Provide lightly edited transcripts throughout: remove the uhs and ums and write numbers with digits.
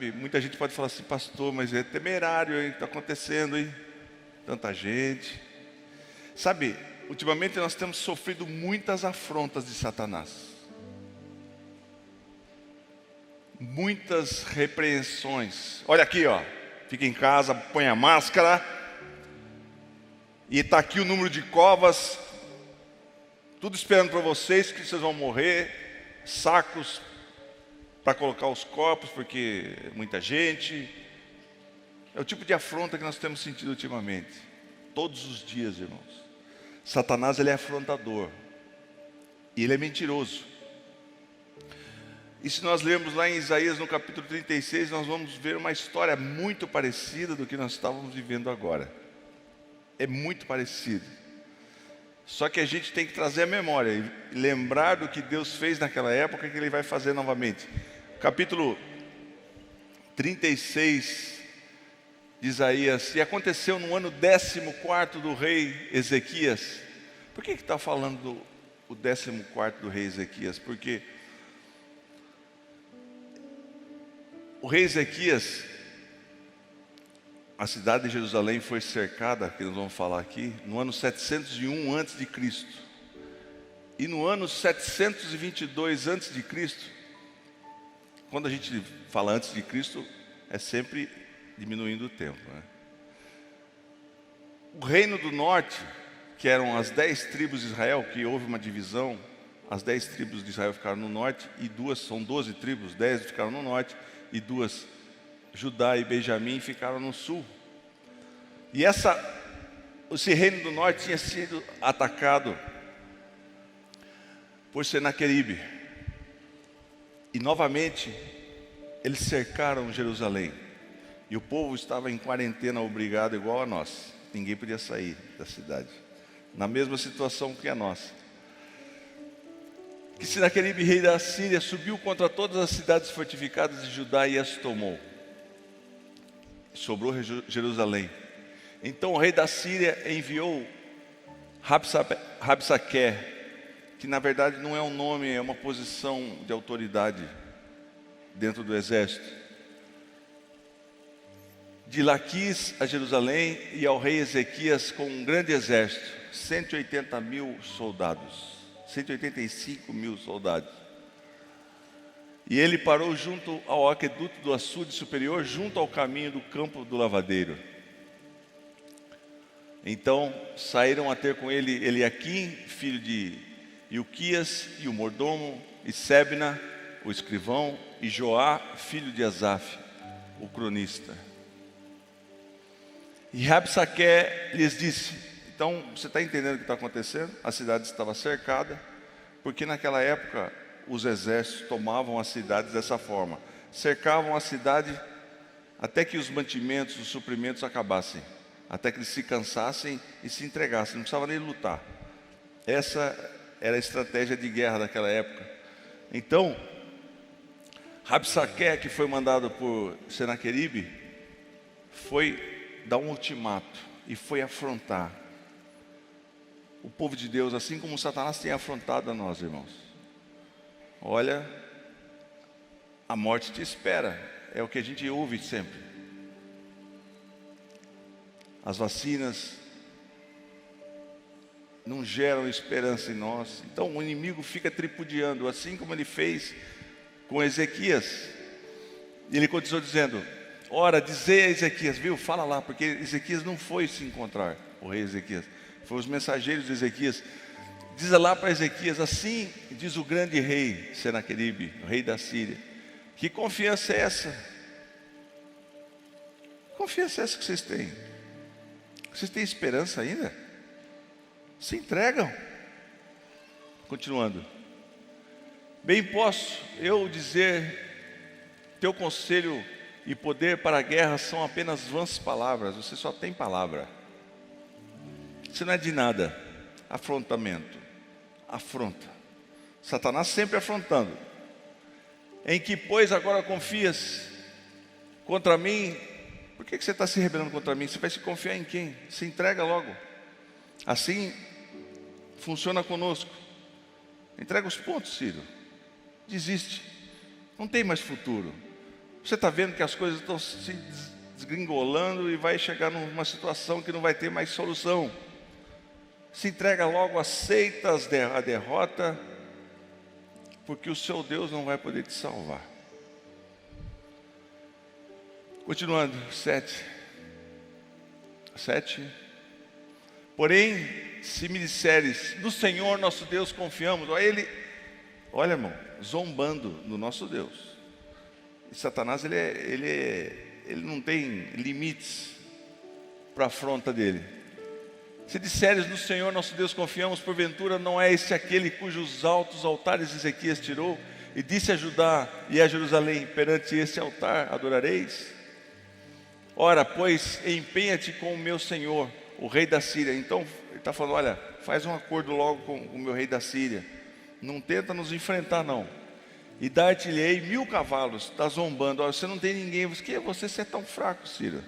Sabe, muita gente pode falar assim: pastor, mas é temerário, hein? Está acontecendo, hein? Tanta gente. Sabe, ultimamente nós temos sofrido muitas afrontas de Satanás. Muitas repreensões. Olha aqui, ó. Fica em casa, põe a máscara. E está aqui o número de covas. Tudo esperando para vocês, que vocês vão morrer. Sacos para colocar os corpos, porque muita gente. É o tipo de afronta que nós temos sentido ultimamente. Todos os dias, irmãos. Satanás, ele é afrontador. E ele é mentiroso. E se nós lermos lá em Isaías, no capítulo 36, nós vamos ver uma história muito parecida do que nós estávamos vivendo agora. É muito parecido. Só que a gente tem que trazer a memória e lembrar do que Deus fez naquela época, que Ele vai fazer novamente. Capítulo 36 de Isaías: e aconteceu no ano 14º do rei Ezequias. Por que está falando do 14º do rei Ezequias? Porque o rei Ezequias, a cidade de Jerusalém foi cercada, que nós vamos falar aqui, no ano 701 a.C. E no ano 722 a.C., quando a gente fala antes de Cristo, é sempre diminuindo o tempo, né? O reino do norte, que eram as 10 tribos de Israel, que houve uma divisão, as 10 tribos de Israel ficaram no norte, e são 12 tribos, 10 ficaram no norte, e 2, Judá e Benjamim, ficaram no sul. E esse reino do norte tinha sido atacado por Senaqueribe. E novamente, eles cercaram Jerusalém. E o povo estava em quarentena, obrigado, igual a nós. Ninguém podia sair da cidade. Na mesma situação que a nossa. Que Senaqueribe, rei da Síria, subiu contra todas as cidades fortificadas de Judá e as tomou. Sobrou Jerusalém. Então o rei da Síria enviou Rabsaque, que na verdade não é um nome, é uma posição de autoridade dentro do exército, de Laquis a Jerusalém, e ao rei Ezequias com um grande exército, 180 mil soldados, 185 mil soldados. E ele parou junto ao aqueduto do açude superior, junto ao caminho do campo do lavadeiro. Então saíram a ter com ele Eliaquim, filho de Ilquias, e o mordomo, e Sebna, o escrivão, e Joá, filho de Asaf, o cronista. E Rabsaque lhes disse: então você está entendendo o que está acontecendo? A cidade estava cercada, porque naquela época os exércitos tomavam as cidades dessa forma. Cercavam a cidade até que os mantimentos, os suprimentos acabassem. Até que eles se cansassem e se entregassem. Não precisava nem lutar. Essa era a estratégia de guerra daquela época. Então, Rabsaque, que foi mandado por Senaqueribe, foi dar um ultimato e foi afrontar o povo de Deus, assim como Satanás tem afrontado a nós, irmãos. Olha, a morte te espera, é o que a gente ouve sempre. As vacinas não geram esperança em nós. Então o inimigo fica tripudiando, assim como ele fez com Ezequias. E ele continuou dizendo: ora, dizei a Ezequias, viu? Fala lá, porque Ezequias não foi se encontrar, o rei Ezequias. Foram os mensageiros de Ezequias. Diz lá para Ezequias: assim diz o grande rei Senaqueribe, o rei da Síria. Que confiança é essa? Que confiança é essa que vocês têm? Vocês têm esperança ainda? Se entregam. Continuando: bem posso eu dizer, teu conselho e poder para a guerra são apenas vãs palavras. Você só tem palavra. Você não é de nada. Afrontamento, afronta. Satanás sempre afrontando. Em que pois agora confias contra mim? Por que você está se rebelando contra mim? Você vai se confiar em quem? Se entrega logo. Assim funciona conosco. Entrega os pontos, Ciro. Desiste. Não tem mais futuro. Você está vendo que as coisas estão se desgringolando e vai chegar numa situação que não vai ter mais solução. Se entrega logo, aceita a derrota, porque o seu Deus não vai poder te salvar. Continuando, 7. Porém, se me disseres, no Senhor nosso Deus confiamos, olha irmão, zombando do nosso Deus. E Satanás, ele não tem limites para a afronta dele. Se disseres, no Senhor nosso Deus confiamos, porventura não é esse aquele cujos altos altares Ezequias tirou, e disse a Judá e a Jerusalém, perante esse altar adorareis? Ora, pois, empenha-te com o meu senhor, o rei da Síria. Então, ele está falando, olha, faz um acordo logo com o meu rei da Síria. Não tenta nos enfrentar, não. E dar-te-lei 1000 cavalos. Está zombando. Olha, você não tem ninguém. Você é tão fraco, Síria.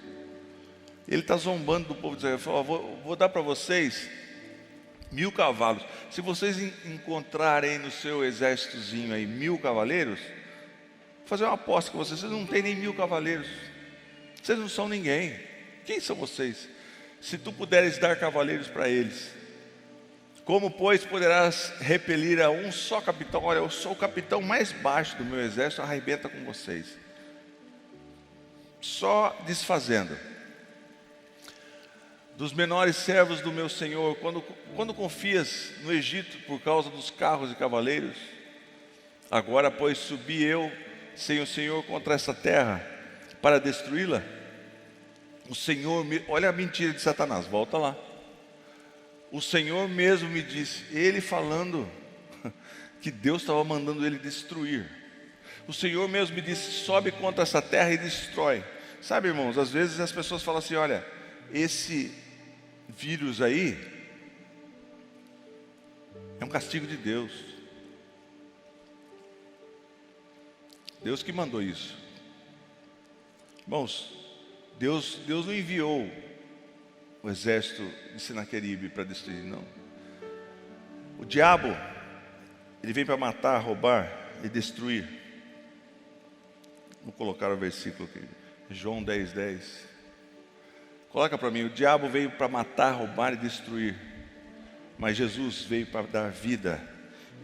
Ele está zombando do povo de Israel. Ele falou, vou dar para vocês 1000 cavalos. Se vocês encontrarem no seu exércitozinho aí 1000 cavaleiros, vou fazer uma aposta com vocês não têm nem 1000 cavaleiros. Vocês não são ninguém. Quem são vocês? Se tu puderes dar cavaleiros para eles, como, pois, poderás repelir a um só capitão? Olha, eu sou o capitão mais baixo do meu exército, arrebenta com vocês. Só desfazendo. Dos menores servos do meu Senhor, quando confias no Egito por causa dos carros e cavaleiros, agora, pois, subi eu, sem o Senhor, contra essa terra, para destruí-la. O Senhor, olha a mentira de Satanás, volta lá. O Senhor mesmo me disse, ele falando que Deus estava mandando ele destruir. O Senhor mesmo me disse, sobe contra essa terra e destrói. Sabe, irmãos, às vezes as pessoas falam assim, olha, esse vírus aí é um castigo de Deus. Deus que mandou isso. Irmãos, Deus não enviou o exército de Senaqueribe para destruir, não. O diabo, ele vem para matar, roubar e destruir. Vou colocar o versículo aqui, João 10:10. Coloca para mim, o diabo veio para matar, roubar e destruir, mas Jesus veio para dar vida,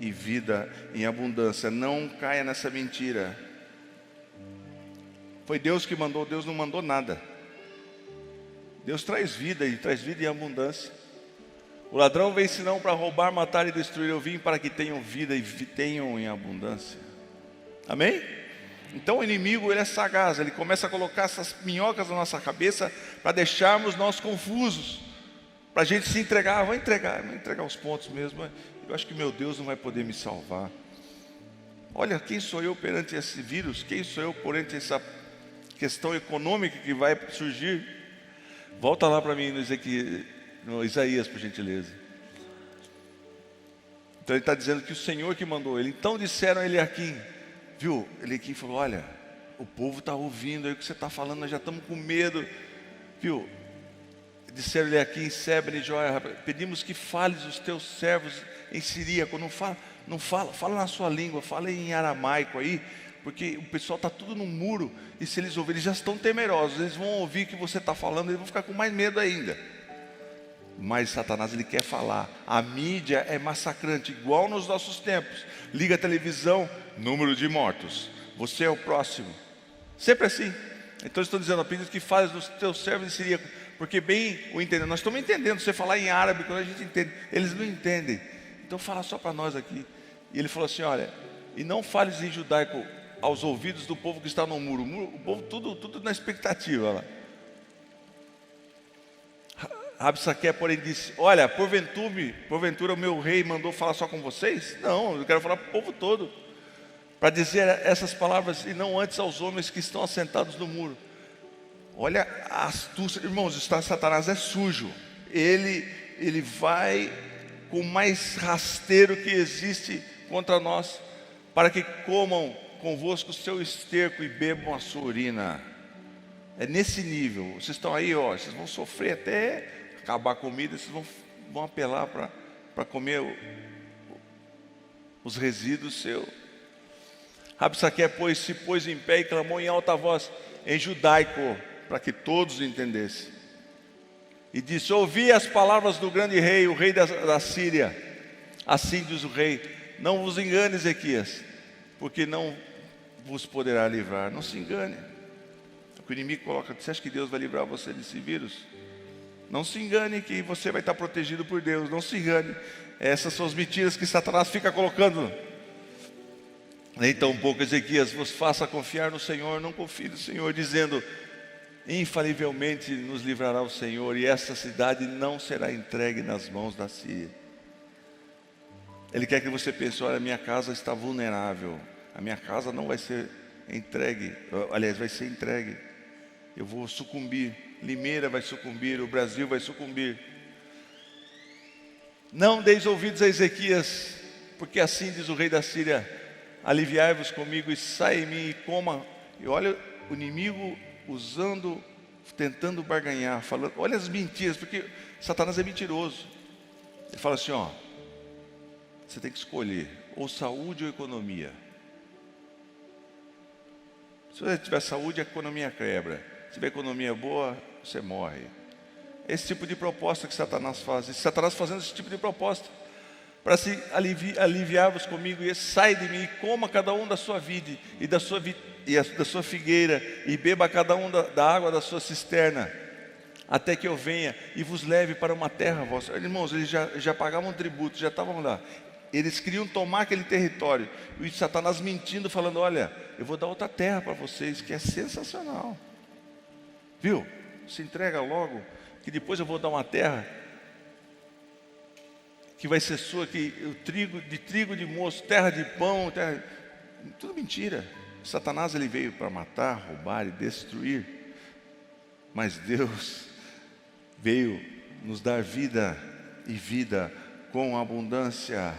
e vida em abundância. Não caia nessa mentira. Foi Deus que mandou, Deus não mandou nada. Deus traz vida, e traz vida em abundância. O ladrão vem senão para roubar, matar e destruir. Eu vim para que tenham vida e tenham em abundância. Amém? Então o inimigo, ele é sagaz, ele começa a colocar essas minhocas na nossa cabeça para deixarmos nós confusos, para a gente se entregar. Vou entregar os pontos mesmo. Eu acho que meu Deus não vai poder me salvar. Olha, quem sou eu perante esse vírus? Quem sou eu perante essa questão econômica que vai surgir? Volta lá para mim no Isaías, por gentileza. Então ele está dizendo que o Senhor que mandou ele. Então disseram a Eliaquim, viu? Eliaquim falou, olha, o povo está ouvindo aí o que você está falando, nós já estamos com medo, viu? Disseram a Eliaquim, Sebne e Joia, pedimos que fales os teus servos em siríaco. Não fala na sua língua, fala em aramaico aí, porque o pessoal está tudo no muro, e se eles ouvirem, eles já estão temerosos, eles vão ouvir o que você está falando, eles vão ficar com mais medo ainda. Mas Satanás, ele quer falar. A mídia é massacrante, igual nos nossos tempos. Liga a televisão, número de mortos, você é o próximo, sempre assim. Então estão dizendo, pedimos que fales dos teus servos em siríaco, porque bem o entendendo, nós estamos entendendo, você falar em árabe, quando a gente entende, eles não entendem, então fala só para nós aqui. E ele falou assim, olha, e não fales em judaico aos ouvidos do povo que está no muro. O povo tudo na expectativa lá. Rabsaque, porém, disse, olha, porventura o meu rei mandou falar só com vocês? Não, eu quero falar para o povo todo, para dizer essas palavras, e não antes aos homens que estão assentados no muro. Olha a astúcia, irmãos, Satanás é sujo. Ele vai com o mais rasteiro que existe contra nós, para que comam convosco o seu esterco e bebam a sua urina. É nesse nível. Vocês estão aí, ó, vocês vão sofrer até acabar a comida, vocês vão apelar para comer os resíduos seus. Rabsaque se pôs em pé e clamou em alta voz, em judaico, para que todos entendessem. E disse: ouvi as palavras do grande rei, o rei da Síria. Assim diz o rei: não vos engane, Ezequias, porque não vos poderá livrar. Não se engane. O inimigo coloca: você acha que Deus vai livrar você desse vírus? Não se engane que você vai estar protegido por Deus. Não se engane. Essas são as mentiras que Satanás fica colocando. Nem tão pouco, Ezequias, vos faça confiar no Senhor, não confie no Senhor, dizendo: infalivelmente nos livrará o Senhor, e essa cidade não será entregue nas mãos da Síria. Ele quer que você pense: olha, minha casa está vulnerável, a minha casa não vai ser entregue, aliás, vai ser entregue. Eu vou sucumbir, Limeira vai sucumbir, o Brasil vai sucumbir. Não deis ouvidos a Ezequias, porque assim diz o rei da Síria: aliviai-vos comigo e sai em mim e coma. E olha o inimigo tentando barganhar, falando, olha as mentiras, porque Satanás é mentiroso. Ele fala assim: ó, você tem que escolher, ou saúde ou economia. Se você tiver saúde, a economia quebra. Se tiver economia boa, você morre. Esse tipo de proposta que Satanás faz. E Satanás fazendo esse tipo de proposta para se aliviar-vos comigo, e sai de mim, e coma cada um da sua vide e da sua figueira, e beba cada um da água da sua cisterna, até que eu venha e vos leve para uma terra vossa. Irmãos, eles já pagavam tributo, já estavam lá. Eles queriam tomar aquele território, e Satanás mentindo, falando: olha, eu vou dar outra terra para vocês, que é sensacional. Viu? Se entrega logo, que depois eu vou dar uma terra que vai ser sua, que de trigo de moço, terra de pão, tudo mentira. Satanás, ele veio para matar, roubar e destruir, mas Deus veio nos dar vida, e vida com abundância,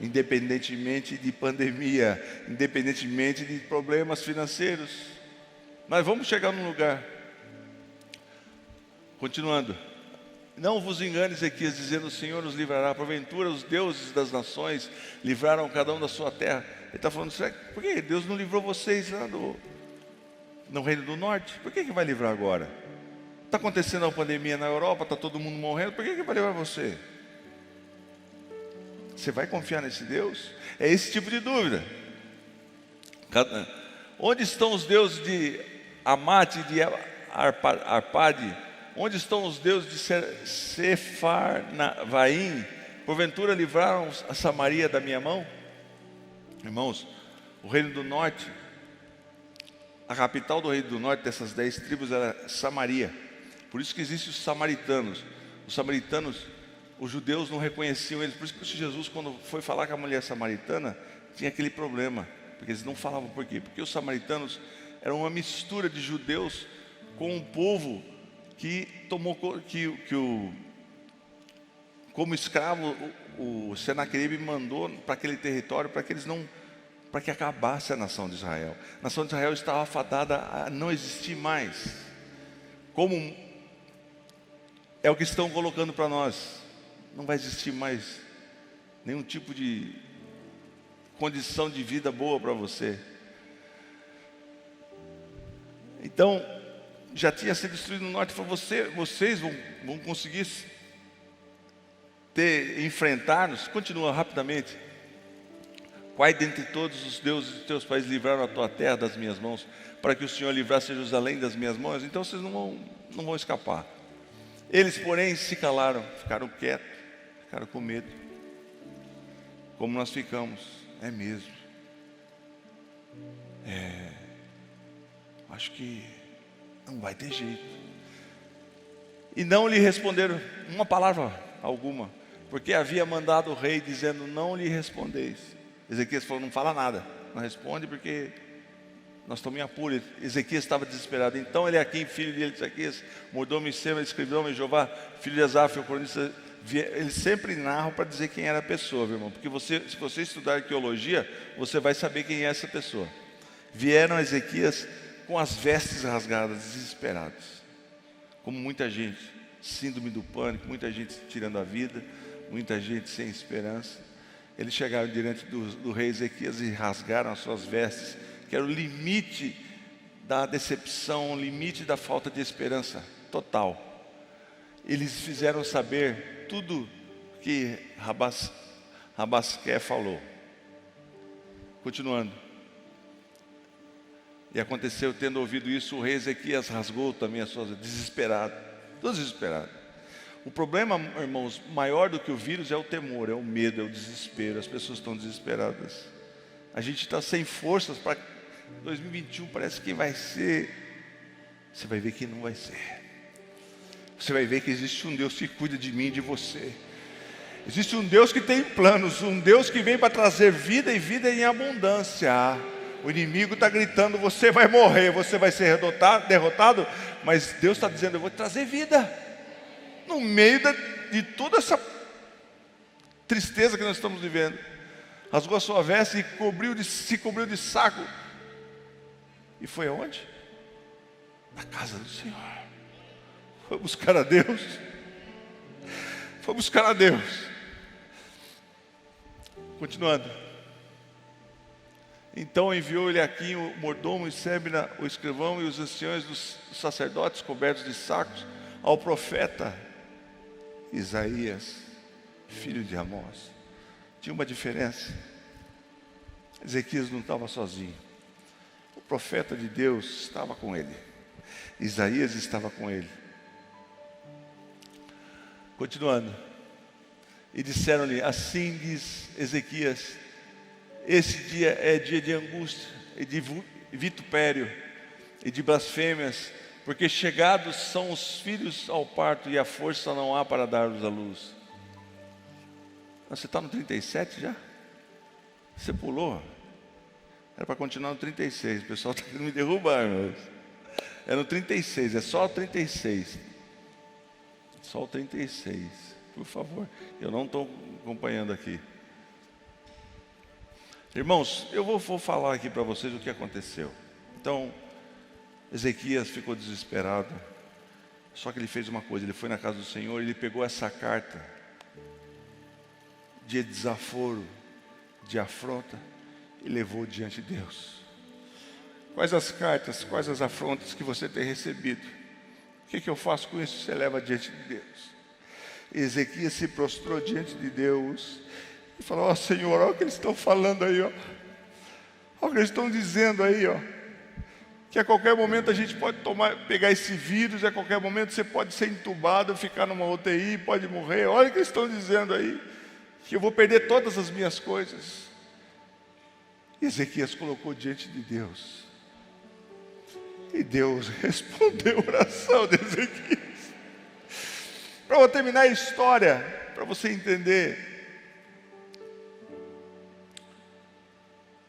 independentemente de pandemia, independentemente de problemas financeiros. Mas vamos chegar num lugar. Continuando: não vos engane, Ezequias, dizendo: o Senhor nos livrará. Porventura os deuses das nações livraram cada um da sua terra. Ele está falando: por que Deus não livrou vocês lá no Reino do Norte? Por que vai livrar agora? Está acontecendo uma pandemia na Europa, está todo mundo morrendo, por que vai livrar você? Você vai confiar nesse Deus? É esse tipo de dúvida. Onde estão os deuses de Amate e de Arpade? Onde estão os deuses de Sefarvaim? Porventura livraram a Samaria da minha mão? Irmãos, o Reino do Norte, a capital do Reino do Norte dessas 10 tribos era Samaria. Por isso que existem os samaritanos. Os samaritanos, os judeus não reconheciam eles. Por isso que Jesus, quando foi falar com a mulher samaritana, tinha aquele problema, porque eles não falavam. Por quê? Porque os samaritanos eram uma mistura de judeus com um povo que tomou, como escravo, o Senaqueribe mandou para aquele território para que acabasse a nação de Israel. A nação de Israel estava fadada a não existir mais. Como é o que estão colocando para nós: não vai existir mais nenhum tipo de condição de vida boa para você. Então, já tinha sido destruído no norte. Falou: vocês vão conseguir enfrentar-nos. Continua rapidamente: quai dentre todos os deuses dos teus pais livraram a tua terra das minhas mãos, para que o Senhor livrasse Jerusalém das minhas mãos? Então vocês não vão escapar. Eles, porém, se calaram, ficaram quietos, ficaram com medo, como nós ficamos. É mesmo, acho que não vai ter jeito. E não lhe responderam uma palavra alguma, porque havia mandado o rei, dizendo: não lhe respondeis. Ezequias falou: não fala nada, não responde, porque nós estamos em apuro. Ezequias estava desesperado. Então Eliaquim, filho de Ezequias, mordomo em Sema, escrivão em Jeová, filho de Asaf, o cronista, eles sempre narram para dizer quem era a pessoa, meu irmão, porque se você estudar arqueologia, você vai saber quem é essa pessoa. Vieram a Ezequias com as vestes rasgadas, desesperados, como muita gente, síndrome do pânico, muita gente tirando a vida, muita gente sem esperança. Eles chegaram diante do rei Ezequias e rasgaram as suas vestes, que era o limite da decepção, o limite da falta de esperança total. Eles fizeram saber tudo que Rabasqué falou. Continuando. E aconteceu, tendo ouvido isso, o rei Ezequias rasgou também as suas vestes, desesperado, todos desesperados. O problema, irmãos, maior do que o vírus é o temor, é o medo, é o desespero. As pessoas estão desesperadas. A gente está sem forças para 2021, parece que vai ser. Você vai ver que não vai ser. Você vai ver que existe um Deus que cuida de mim e de você. Existe um Deus que tem planos, um Deus que vem para trazer vida e vida em abundância. O inimigo está gritando, você vai morrer, você vai ser derrotado, mas Deus está dizendo, eu vou te trazer vida. No meio de toda essa tristeza que nós estamos vivendo. Rasgou a sua veste e se cobriu de saco. E foi aonde? Na casa do Senhor. Foi buscar a Deus. Foi buscar a Deus. Continuando. Então enviou-lhe aqui o mordomo e Sebna, o escrivão e os anciões dos sacerdotes cobertos de sacos ao profeta Isaías, filho de Amós. Tinha uma diferença. Ezequias não estava sozinho. O profeta de Deus estava com ele. Isaías estava com ele. Continuando. E disseram-lhe, assim diz Ezequias, esse dia é dia de angústia e de vitupério e de blasfêmias, porque chegados são os filhos ao parto e a força não há para dar-los à luz. Você está no 37 já? Você pulou? Era para continuar no 36, o pessoal está querendo me derrubar, irmãos. É no 36, é só o 36. Só o 36, por favor. Eu não estou acompanhando aqui. Irmãos, eu vou falar aqui para vocês o que aconteceu. Então, Ezequias ficou desesperado. Só que ele fez uma coisa, ele foi na casa do Senhor, ele pegou essa carta de desaforo, de afronta, e levou diante de Deus. Quais as cartas, quais as afrontas que você tem recebido? O que eu faço com isso? Você leva diante de Deus. E Ezequias se prostrou diante de Deus e falou, ó Senhor, olha o que eles estão falando aí, ó. Olha o que eles estão dizendo aí, ó. Que a qualquer momento a gente pode pegar esse vírus, a qualquer momento você pode ser entubado, ficar numa UTI, pode morrer. Olha o que eles estão dizendo aí, que eu vou perder todas as minhas coisas. E Ezequias colocou diante de Deus. E Deus respondeu a oração de Ezequias. Para eu terminar a história, para você entender.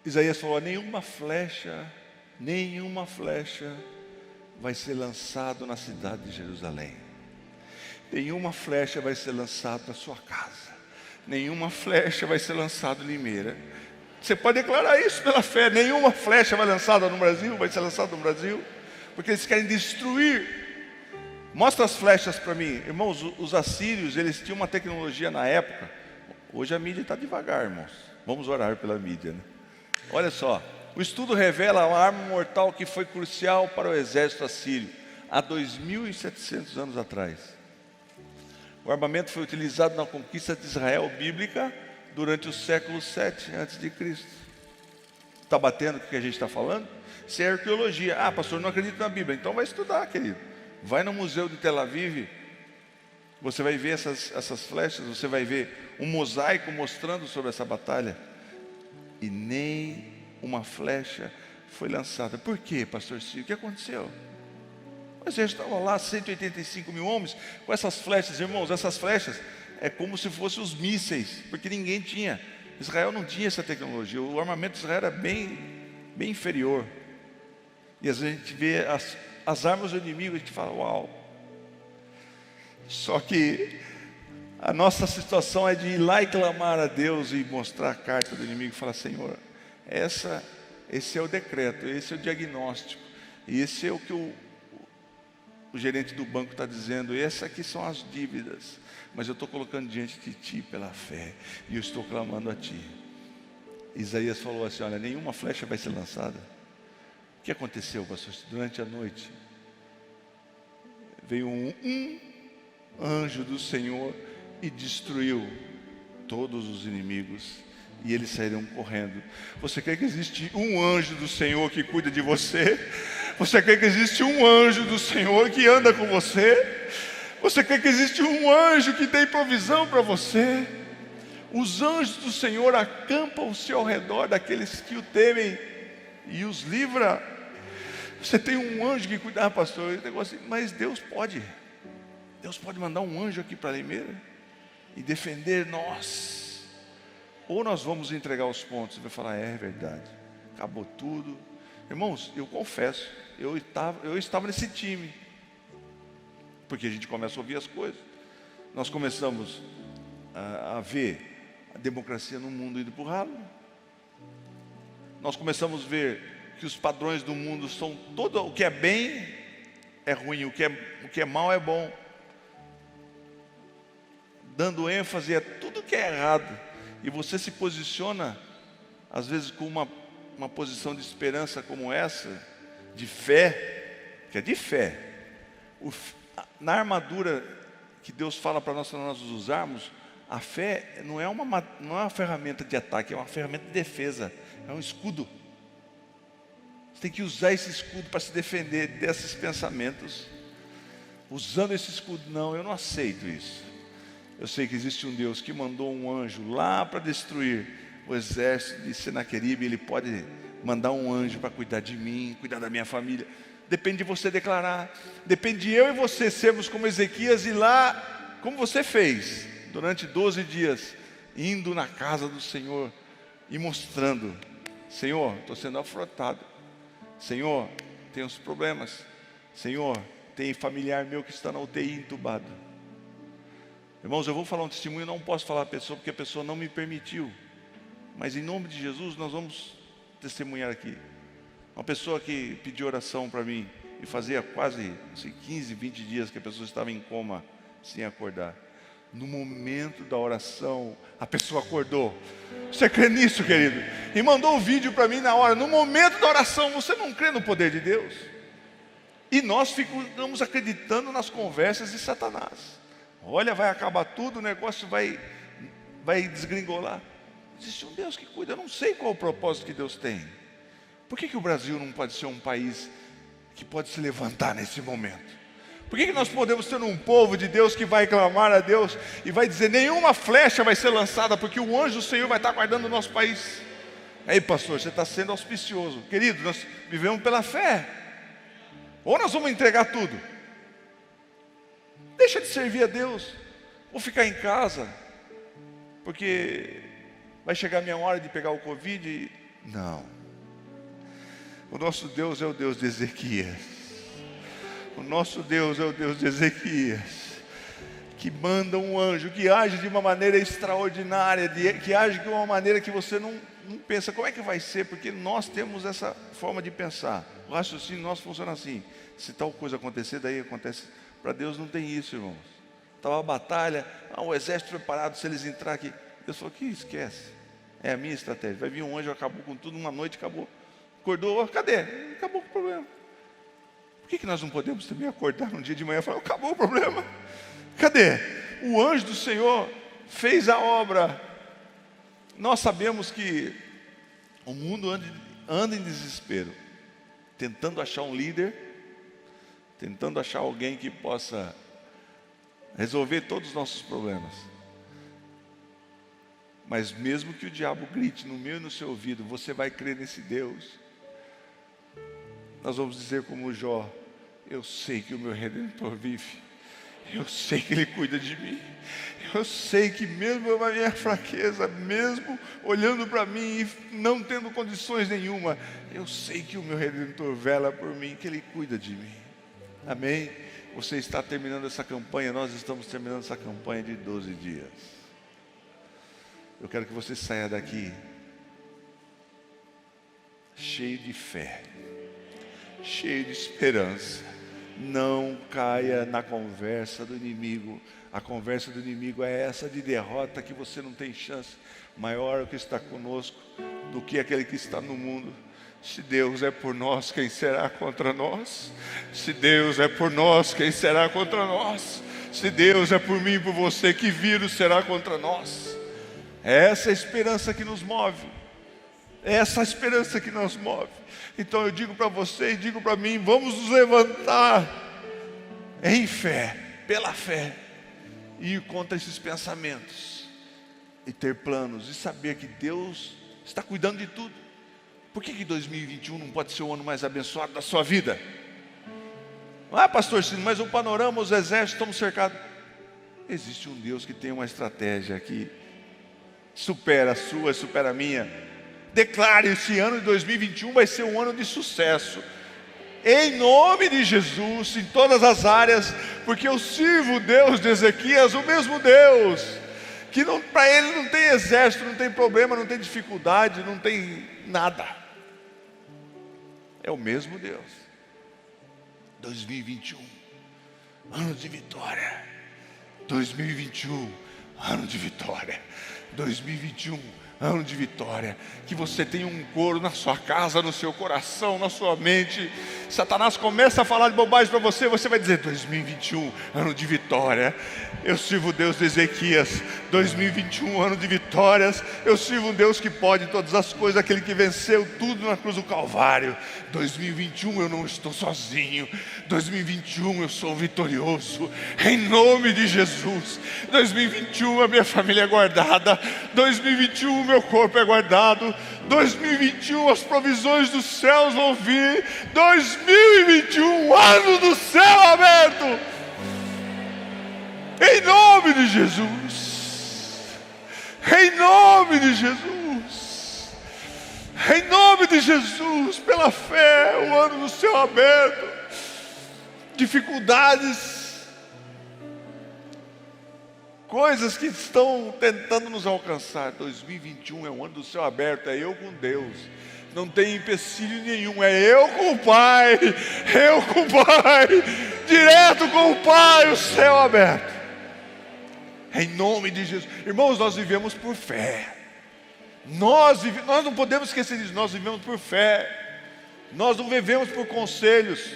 Isaías falou, nenhuma flecha vai ser lançada na cidade de Jerusalém. Nenhuma flecha vai ser lançada na sua casa. Nenhuma flecha vai ser lançada em Limeira. Você pode declarar isso pela fé. Nenhuma flecha vai ser lançada no Brasil, porque eles querem destruir. Mostra as flechas para mim. Irmãos, os assírios, eles tinham uma tecnologia na época. Hoje a mídia está devagar, irmãos. Vamos orar pela mídia, né? Olha só, o estudo revela uma arma mortal que foi crucial para o exército assírio há 2.700 anos atrás. O armamento foi utilizado na conquista de Israel bíblica durante o século 7 a.C. Está batendo o que a gente está falando? Isso é arqueologia. Ah, pastor, não acredito na Bíblia. Então vai estudar, querido. Vai no museu de Tel Aviv. Você vai ver essas flechas, você vai ver um mosaico mostrando sobre essa batalha. E nem uma flecha foi lançada. Por quê, pastor Ciro? O que aconteceu? O exército estava lá, 185 mil homens, com essas flechas. Irmãos, essas flechas é como se fossem os mísseis, porque ninguém tinha. Israel não tinha essa tecnologia. O armamento de Israel era bem inferior. E às vezes a gente vê as armas do inimigo, a gente fala, uau. Só que a nossa situação é de ir lá e clamar a Deus e mostrar a carta do inimigo e falar, Senhor, esse é o decreto, esse é o diagnóstico, e esse é o que o o gerente do banco está dizendo: essas aqui são as dívidas, mas eu estou colocando diante de ti pela fé, e eu estou clamando a ti. Isaías falou assim: olha, nenhuma flecha vai ser lançada. O que aconteceu, pastor? Durante a noite veio um anjo do Senhor e destruiu todos os inimigos, e eles saíram correndo. Você crê que existe um anjo do Senhor que cuida de você? Você crê que existe um anjo do Senhor que anda com você? Você crê que existe um anjo que tem provisão para você? Os anjos do Senhor acampam-se ao redor daqueles que o temem e os livra. Você tem um anjo que cuida, pastor, negócio assim, mas Deus pode mandar um anjo aqui para Limeira e defender nós. Ou nós vamos entregar os pontos e vai falar: é verdade, acabou tudo. Irmãos, eu confesso, eu estava nesse time, porque a gente começa a ouvir as coisas. Nós começamos a ver a democracia no mundo indo para o ralo. Nós começamos a ver que os padrões do mundo são todo o que é bem é ruim, o que é mal é bom, dando ênfase a tudo que é errado. E você se posiciona às vezes com uma posição de esperança como essa, de fé, que é de fé. Na armadura que Deus fala para nós usarmos, a fé não é uma ferramenta de ataque, é uma ferramenta de defesa, é um escudo. Você tem que usar esse escudo para se defender desses pensamentos. Usando esse escudo, não, eu não aceito isso. Eu sei que existe um Deus que mandou um anjo lá para destruir o exército de Senaqueribe. Ele pode mandar um anjo para cuidar de mim, cuidar da minha família. Depende de você declarar. Depende de eu e você sermos como Ezequias e lá, como você fez, durante 12 dias, indo na casa do Senhor e mostrando: Senhor, estou sendo afrontado. Senhor, tem uns problemas. Senhor, tem familiar meu que está na UTI entubado. Irmãos, eu vou falar um testemunho, eu não posso falar a pessoa, porque a pessoa não me permitiu. Mas em nome de Jesus, nós vamos testemunhar aqui. Uma pessoa que pediu oração para mim, e fazia quase 15, 20 dias que a pessoa estava em coma, sem acordar. No momento da oração, a pessoa acordou. Você crê nisso, querido? E mandou o vídeo para mim na hora. No momento da oração, você não crê no poder de Deus? E nós ficamos acreditando nas conversas de Satanás. Olha, vai acabar tudo, o negócio vai desgringolar. Existe um Deus que cuida. Eu não sei qual o propósito que Deus tem. Por que o Brasil não pode ser um país que pode se levantar nesse momento? Por que nós podemos ter um povo de Deus que vai clamar a Deus e vai dizer: nenhuma flecha vai ser lançada, porque o anjo do Senhor vai estar guardando o nosso país? Aí, pastor, você está sendo auspicioso. Querido, nós vivemos pela fé. Ou nós vamos entregar tudo? Deixa de servir a Deus, ou ficar em casa, porque vai chegar a minha hora de pegar o Covid e... Não. O nosso Deus é o Deus de Ezequias. O nosso Deus é o Deus de Ezequias, que manda um anjo, que age de uma maneira extraordinária, que age de uma maneira que você não pensa, como é que vai ser? Porque nós temos essa forma de pensar. O raciocínio nosso funciona assim: se tal coisa acontecer, daí acontece. Para Deus não tem isso, irmãos. Estava a batalha, o exército preparado, se eles entrar aqui. Deus falou: que esquece, é a minha estratégia. Vai vir um anjo, acabou com tudo, uma noite acabou. Acordou, cadê? Acabou com o problema. Por que nós não podemos também acordar um dia de manhã e falar: acabou o problema? Cadê? O anjo do Senhor fez a obra. Nós sabemos que o mundo anda em desespero, tentando achar um líder, tentando achar alguém que possa resolver todos os nossos problemas. Mas mesmo que o diabo grite no meu e no seu ouvido: você vai crer nesse Deus? Nós vamos dizer como Jó: eu sei que o meu Redentor vive, eu sei que Ele cuida de mim, eu sei que mesmo na minha fraqueza, mesmo olhando para mim e não tendo condições nenhuma, eu sei que o meu Redentor vela por mim, que Ele cuida de mim. Amém? Você está terminando essa campanha, nós estamos terminando essa campanha de 12 dias. Eu quero que você saia daqui cheio de fé, cheio de esperança, Não caia na conversa do inimigo. A conversa do inimigo é essa de derrota, que você não tem chance. Maior o que está conosco do que aquele que está no mundo. Se Deus é por nós, quem será contra nós? Se Deus é por nós, quem será contra nós? Se Deus é por mim e por você, que vírus será contra nós? É essa a esperança que nos move. É essa a esperança que nos move. Então eu digo para você e digo para mim, vamos nos levantar em fé, pela fé, e ir contra esses pensamentos, e ter planos, e saber que Deus está cuidando de tudo. Por que 2021 não pode ser o ano mais abençoado da sua vida? Ah, pastor Ciro, mas o panorama, os exércitos, estamos cercados. Existe um Deus que tem uma estratégia que supera a sua, supera a minha. Declare, esse ano de 2021 vai ser um ano de sucesso, em nome de Jesus, em todas as áreas, porque eu sirvo o Deus de Ezequias, o mesmo Deus, que para ele não tem exército, não tem problema, não tem dificuldade, não tem nada. É o mesmo Deus. 2021, ano de vitória. 2021, ano de vitória. 2021, ano de vitória. Que você tenha um coro na sua casa, no seu coração, na sua mente. Satanás começa a falar de bobagem para você, você vai dizer: 2021, ano de vitória. Eu sirvo o Deus de Ezequias. 2021, ano de vitórias. Eu sirvo um Deus que pode todas as coisas, aquele que venceu tudo na cruz do Calvário. 2021 eu não estou sozinho. 2021 eu sou vitorioso, em nome de Jesus. 2021 a minha família é guardada. 2021 meu corpo é guardado. 2021 as provisões dos céus vão vir. 2021, ano do céu aberto, em nome de Jesus. Em nome de Jesus. Em nome de Jesus, pela fé, o ano do céu aberto. Dificuldades, coisas que estão tentando nos alcançar. 2021 é o ano do céu aberto, é eu com Deus. Não tem empecilho nenhum, é eu com o Pai. Eu com o Pai, direto com o Pai, o céu aberto. Em nome de Jesus. Irmãos, nós vivemos por fé. Nós não podemos esquecer disso. Nós vivemos por fé. Nós não vivemos por conselhos.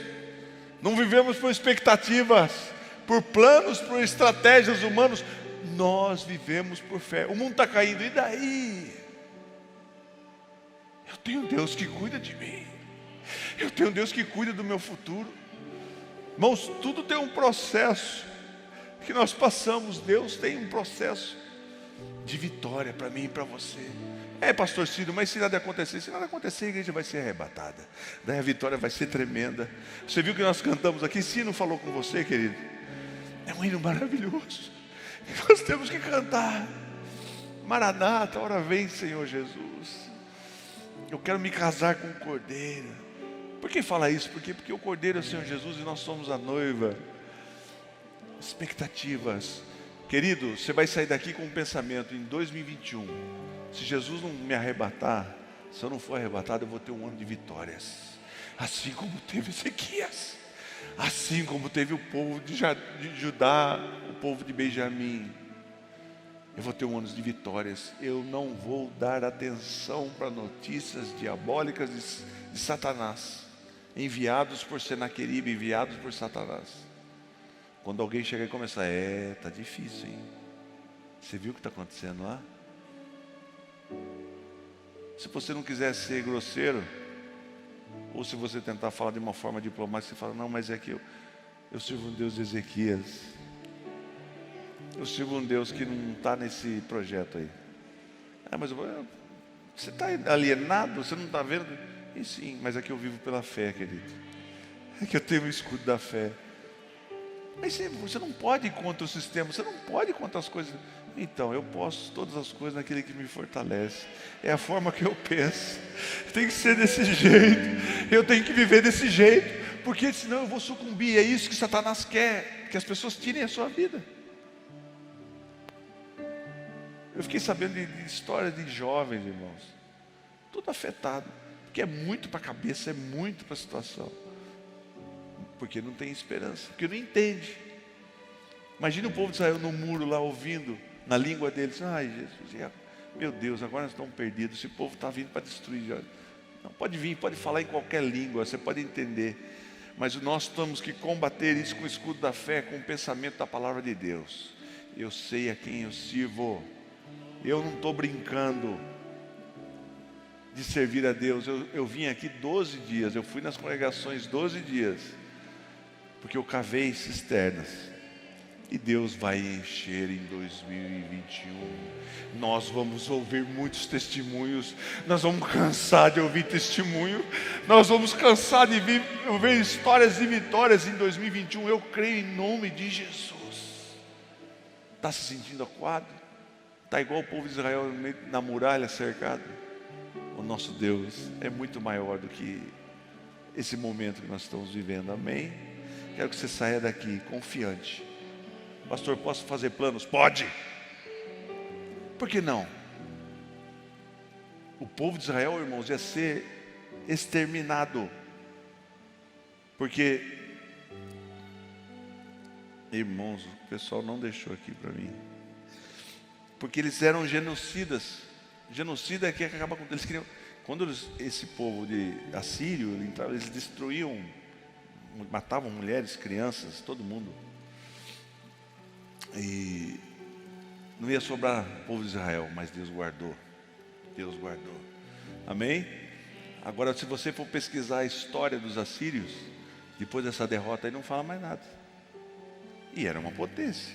Não vivemos por expectativas, por planos, por estratégias humanas. Nós vivemos por fé. O mundo está caindo, e daí? Eu tenho um Deus que cuida de mim. Eu tenho um Deus que cuida do meu futuro. Irmãos, tudo tem um processo que nós passamos. Deus tem um processo de vitória para mim e para você. É, pastor Ciro, mas se nada acontecer, a igreja vai ser arrebatada. Daí a vitória vai ser tremenda. Você viu que nós cantamos aqui? Ciro falou com você, querido. É um hino maravilhoso. Nós temos que cantar. Maranata, ora vem, Senhor Jesus. Eu quero me casar com o Cordeiro. Por que fala isso? Porque o Cordeiro é o Senhor Jesus e nós somos a noiva. Expectativas. Querido, você vai sair daqui com um pensamento: em 2021, se Jesus não me arrebatar, se eu não for arrebatado, eu vou ter um ano de vitórias. Assim como teve Ezequias, assim como teve o povo de Judá, o povo de Benjamim. Eu vou ter um ano de vitórias. Eu não vou dar atenção para notícias diabólicas de Satanás, enviados por Senaqueribe, enviados por Satanás. Quando alguém chegar e começar: tá difícil, hein? Você viu o que está acontecendo lá? Se você não quiser ser grosseiro, ou se você tentar falar de uma forma diplomática, você fala: não, mas é que eu sirvo um Deus de Ezequias. Eu sirvo um Deus que não está nesse projeto aí. Mas você está alienado? Você não está vendo? E sim, mas é que eu vivo pela fé, querido. É que eu tenho o escudo da fé. Mas você não pode ir contra o sistema, você não pode ir contra as coisas. Então, eu posso todas as coisas naquele que me fortalece. É a forma que eu penso. Tem que ser desse jeito. Eu tenho que viver desse jeito, porque senão eu vou sucumbir. É isso que Satanás quer, que as pessoas tirem a sua vida. Eu fiquei sabendo de histórias de jovens, irmãos, tudo afetado, porque é muito para a cabeça, é muito para a situação. Porque não tem esperança, porque não entende. Imagina o povo de Israel no muro lá ouvindo, na língua deles. Ai Jesus, meu Deus, agora nós estamos perdidos. Esse povo está vindo para destruir. Não, pode vir, pode falar em qualquer língua, você pode entender. Mas nós temos que combater isso com o escudo da fé, com o pensamento da palavra de Deus. Eu sei a quem eu sirvo. Eu não estou brincando de servir a Deus. Eu vim aqui 12 dias, eu fui nas congregações 12 dias, porque eu cavei cisternas. E Deus vai encher em 2021. Nós vamos ouvir muitos testemunhos. Nós vamos cansar de ouvir testemunho. Nós vamos cansar de ouvir histórias de vitórias em 2021. Eu creio em nome de Jesus. Está se sentindo acuado? Está igual o povo de Israel na muralha cercado? O nosso Deus é muito maior do que esse momento que nós estamos vivendo. Amém? Quero que você saia daqui confiante. Pastor, posso fazer planos? Pode. Por que não? O povo de Israel, irmãos, ia ser exterminado. Porque, irmãos, o pessoal não deixou aqui para mim. Porque eles eram genocidas. Genocida é que acaba com eles queriam. Quando esse povo de assírio entrava, eles destruíam, matavam mulheres, crianças, todo mundo. E não ia sobrar o povo de Israel, mas Deus guardou. Deus guardou. Amém? Agora, se você for pesquisar a história dos assírios, depois dessa derrota aí, não fala mais nada. E era uma potência.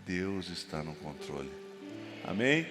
Deus está no controle. Amém?